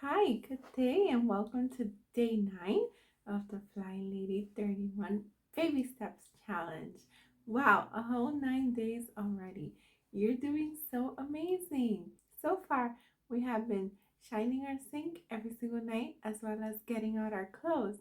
Hi, good day, and welcome to day 9 of the Fly Lady 31 Baby Steps Challenge. Wow, a whole 9 days already. You're doing so amazing. So far, we have been shining our sink every single night as well as getting out our clothes.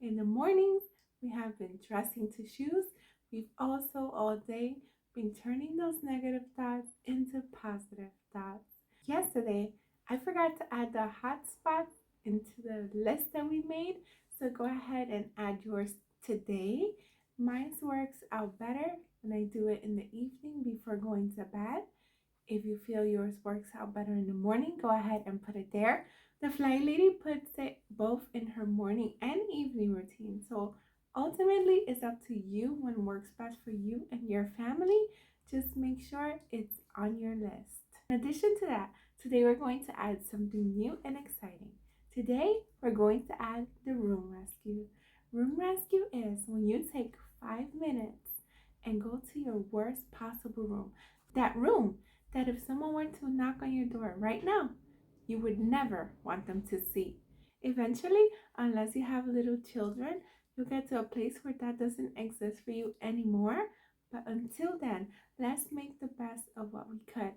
In the mornings, we have been dressing to shoes. We've also all day been turning those negative thoughts into positive thoughts. Yesterday, I forgot to add the hotspots into the list that we made, so go ahead and add yours today. Mine works out better when I do it in the evening before going to bed. If you feel yours works out better in the morning, go ahead and put it there. The Fly Lady puts it both in her morning and evening routine, so ultimately it's up to you when works best for you and your family. Just make sure it's on your list. In addition to that, today we're going to add something new and exciting. Today we're going to add the room rescue. Room rescue is when you take 5 minutes and go to your worst possible room. That room that if someone were to knock on your door right now, you would never want them to see. Eventually, unless you have little children, you'll get to a place where that doesn't exist for you anymore. But until then, let's make the best of what we could.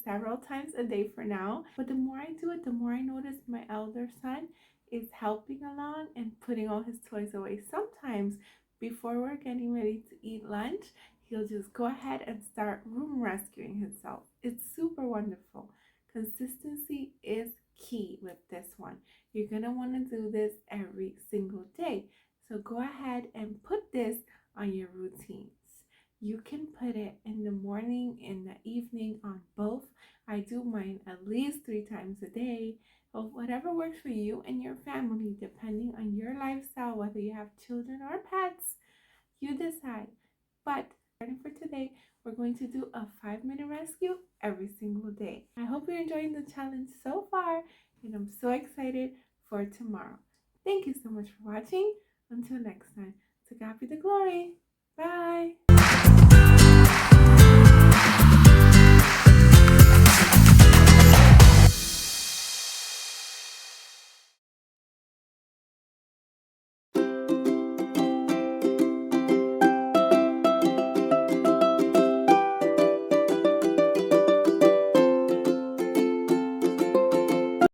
Several times a day for now, but the more I do it, the more I notice my elder son is helping along and putting all his toys away. Sometimes before we're getting ready to eat lunch, he'll just go ahead and start room rescuing himself. It's super wonderful. Consistency is key with this one. You're gonna want to do this every single day, so go ahead and put this on your routines. You can put it in the morning, in the evening, on both. I do mine at least 3 times a day, or whatever works for you and your family, depending on your lifestyle, whether you have children or pets, you decide. But starting for today, we're going to do a 5-minute rescue every single day. I hope you're enjoying the challenge so far, and I'm so excited for tomorrow. Thank you so much for watching. Until next time, to God be the glory. Bye.